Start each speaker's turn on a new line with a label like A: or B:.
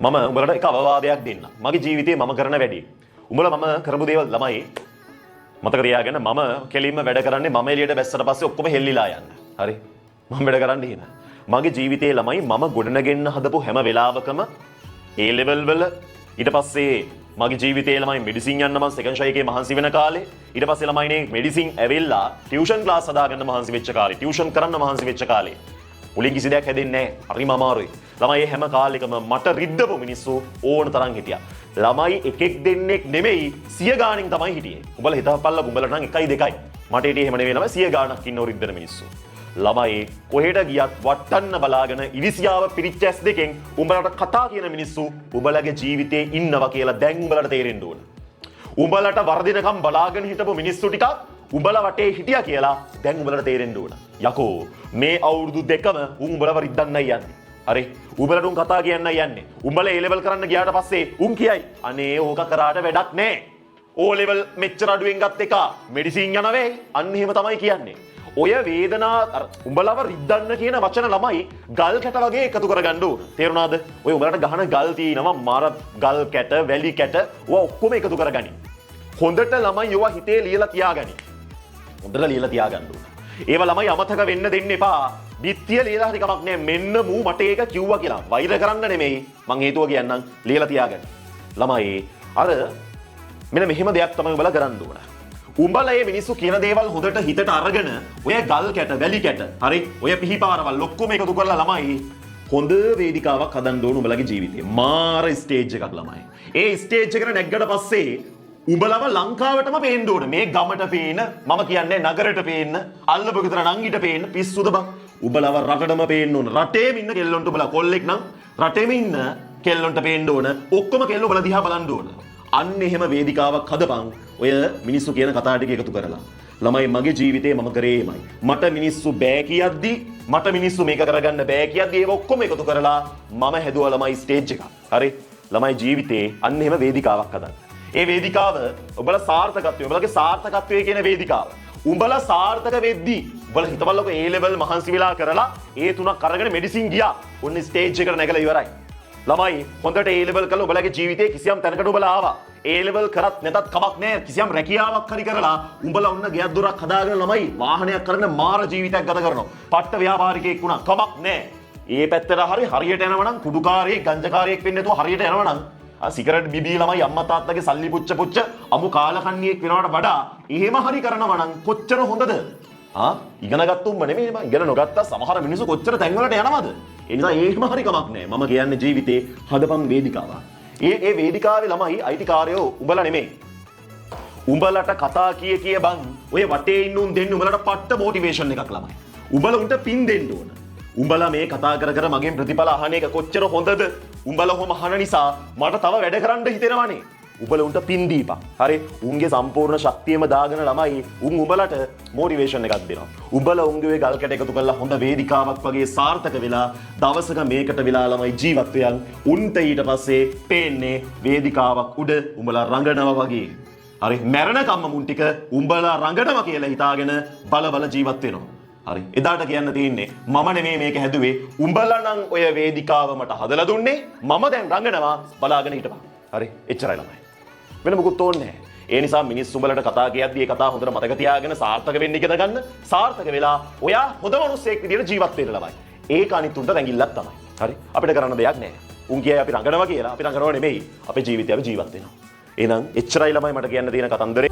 A: මම උඹලට එක අවවාදයක් දෙන්න. මගේ ජීවිතේ මම කරන වැඩේ. උඹලා මම කරපු දේවල් ළමයි මතක තියාගන්න. මම කෙලින්ම වැඩ කරන්නේ මම එළියට බැස්සට පස්සේ ඔක්කොම හෙල්ලිලා යන්න. හරි? මම වැඩ කරන්නේ එහෙම. මගේ ජීවිතේ ළමයි මම ගොඩනගෙන්න හදපු හැම වෙලාවකම A level වල ඊට පස්සේ මගේ ජීවිතේ ළමයි මෙඩිසින් යන්න මම සෙකන්ඩ් ෂයි එකේ මහන්සි වෙන කාලේ ඊට පස්සේ ළමයිනේ මෙඩිසින් ඇවිල්ලා ටියුෂන් ක්ලාස් හදාගන්න මහන්සි වෙච්ච කාලේ ටියුෂන් කරන්න මහන්සි වෙච්ච කාලේ මුලින් කිසි දෙයක් හැදෙන්නේ නැහැ. හරිම අමාරුයි. ළමයි හැම කාලෙකම මට රිද්දපු මිනිස්සු ඕන තරම් හිටියා. ළමයි එකෙක් දෙන්නෙක් නෙමෙයි 100 ගාණින් තමයි හිටියේ. උඹලා හිතපල්ලා උඹලා නම් 1යි 2යි. මට හිටියේ එහෙම නෙවෙයි ළමයි 100 ගාණක් ඉන්නව රිද්දන මිනිස්සු. ළමයි කොහෙට ගියත් වටන්න බලාගෙන ඉරිසියාව පිරිච්ච ඇස් දෙකෙන් උඹලට කතා කියන මිනිස්සු උඹලගේ ජීවිතේ ඉන්නවා කියලා දැන් උඹලට තේරෙන්න ඕන. උඹලට වර්ධිනකම් බලාගෙන හිටපු මිනිස්සු ටිකක් උඹලා වටේ හිටියා කියලා දැන් උඹලට තේරෙන්න ඕන. යකෝ මේ අවුරුදු දෙකම උඹලව රිද්දන්නයි යන්නේ. හරි උඹලට උන් කතා කියන්නයි යන්නේ. උඹලා A level කරන්න ගියාට පස්සේ උන් කියයි අනේ ඕක කරාට වැඩක් නැහැ. O level මෙච්චර අඩුවෙන් ගත් එක මෙඩිසින් යනවා වෙයි. අන්න එහෙම තමයි කියන්නේ. ඔය වේදනා උඹලව රිද්දන්න කියන වචන ළමයි ගල් කැට වගේ එකතු කරගන්න ඕන. තේරුණාද? ඔය උඹලට ගහන ගල් තියෙනවා මාර ගල් කැට, වැලි කැට ඔය ඔක්කොම එකතු කරගනි. හොඳට ළමයි යෝවා හිතේ ලියලා තියාගනි. හොඳට ලියලා තියාගන්න ඕන. ඒව ළමයි අමතක වෙන්න දෙන්න එපා. බිත්තිය ලියලා හරි කමක් නෑ. මෙන්න මූ මට ඒක කිව්වා කියලා. වෛර කරන්න නෙමෙයි. මං හේතුව කියන්නම්. ලියලා තියාගන්න. ළමයි අර මෙන්න මෙහෙම දෙයක් තමයි උඹලා කරන්න ඕන. උඹලා මේ මිනිස්සු කියන දේවල් හොඳට හිතට අරගෙන ඔය ගල් කැට, වැලි කැට, හරි? ඔය පිහිපාරවල් ඔක්කොම එකතු කරලා ළමයි හොඳ වේදිකාවක් හදන්න ඕන උඹලගේ ජීවිතේ. මාර ස්ටේජ් එකක් ළමයි. ඒ ස්ටේජ් එකට නැග්ගට පස්සේ උඹලව ලංකාවටම පේන්න ඕන. මේ ගමට පේන, මම කියන්නේ නගරයට පේන්න, අල්ලපු ගෙදර නංගිට පේන්න පිස්සුද බං? උඹලව රටටම පේන්න ඕන. රටේම ඉන්න කෙල්ලොන්ට උඹලා කොල්ලෙක් නම් රටේම ඉන්න කෙල්ලොන්ට පේන්න ඕන. ඔක්කොම කෙල්ලෝ උඹලා දිහා බලන්න ඕන. අන්න එහෙම වේදිකාවක් හදපන්. ඔය මිනිස්සු කියන කතා ටික එකතු කරලා. ළමයි මගේ ජීවිතේ මම කරේ එමය. මට මිනිස්සු බෑ කියද්දි, මට මිනිස්සු මේක කරගන්න බෑ කියද්දි ඒව ඔක්කොම එකතු කරලා මම හැදුවා ළමයි ස්ටේජ් එකක්. හරි? ළමයි ජීවිතේ අන්න එහෙම වේදිකාවක් හදන්න. ඒ වේදිකාව ඔබලා සාර්ථකත්වය, ඔබලගේ සාර්ථකත්වය කියන වේදිකාව. උඹලා සාර්ථක වෙද්දී උඹලා හිතවලක A level මහන්සි වෙලා කරලා ඒ තුනක් අරගෙන මෙඩිසින් ගියා. ඔන්න ස්ටේජ් එකට නැගලා ඉවරයි. ළමයි හොඳට A level කළා ඔබලගේ ජීවිතේ කිසියම් තැනකට ඔබලා ආවා. A level කරත් නැතත් කමක් නැහැ. කිසියම් රැකියාවක් හරි කරලා උඹලා ඔන්න ගෙයක් දොරක් හදාගෙන ළමයි වාහනයක් කරගෙන මාර ජීවිතයක් ගත කරනවා. පට්ට ව්‍යාපාරිකයෙක් වුණා කමක් නැහැ. ඒ පැත්තට හරියට යනවනම් කුඩුකාරයෙක්, ගංජකාරයෙක් වෙන්න නැතුව හරියට යනවනම් සිගරට් බිබී ළමයි අම්මා තාත්තගේ සල්ලි පුච්ච අමු කාලකන්ණියෙක් වෙනවට වඩා එහෙම හරි කරනවා නම් කොච්චර හොඳද? ඉගෙන ගත්තුම්ම නෙමෙයි මම ඉගෙන නොගත්තා සමහර මිනිස්සු කොච්චර තැන්වලට යනවද? ඒ නිසා එහෙම හරි කමක් නැහැ. මම කියන්නේ ජීවිතේ හදපන් වේදිකාවක්. ඒ වේදිකාවේ ළමයි අයිති කාර්යෝ උඹලා නෙමෙයි. උඹලට කතා කිය බං ඔය වටේ ඉන්න උන් දෙන්න උඹලට පට්ට මොටිවේෂන් එකක් ළමයි. උඹලා උන්ට පින් දෙන්න ඕන. උඹලා මේ කතා කර මගෙන් ප්‍රතිඵල අහන එක කොච්චර හොඳද? උඹලා ඔහොම අහන නිසා මට තව වැඩ කරන්න හිතෙනවනේ. උඹලා උන්ට පින් දීපන්. හරි? උන්ගේ සම්පූර්ණ ශක්තියම දාගෙන ළමයි උඹලට මොටිවේෂන් එකක් දෙනවා. උඹලා උන්ගේ ඔය ගල් කැට එකතු කරලා හොඳ වේදිකාවක් වගේ සාර්ථක වෙලා දවසක මේකට වෙලා ළමයි ජීවත් වෙයන්. උන්ට ඊට පස්සේ පේන්නේ වේදිකාවක් උඩ උඹලා රඟනවා වගේ. හරි? මැරෙනකම්ම මුන් ටික උඹලා රඟනවා කියලා හිතාගෙන බල ජීවත් වෙනවා. හරි එදාට කියන්න තියෙන්නේ මම නෙමෙයි මේක හැදුවේ උඹලා නම් ඔය වේදිකාව මට හදලා දුන්නේ මම දැන් රඟනවා බලාගෙන හිටපන්. හරි එච්චරයි ළමයි. වෙන මොකුත් ඕනේ නැහැ. ඒ නිසා මිනිස්සු උඹලට කතා කියද්දී ඒ කතාව හොඳට මතක තියාගෙන සාර්ථක වෙන්න ඉගෙන ගන්න. සාර්ථක වෙලා ඔයා හොඳ මිනිස්සෙක් විදියට ජීවත් වෙන්න ළමයි. ඒක අනිත් උන්ට රැඟිල්ලක් තමයි. හරි අපිට කරන්න දෙයක් නැහැ. උන් කියයි අපි රඟනවා කියලා. අපි රඟනව නෙමෙයි. අපේ ජීවිතය අපි ජීවත් වෙනවා. එහෙනම් එච්චරයි ළමයි මට කියන්න තියෙන කතන්දරේ.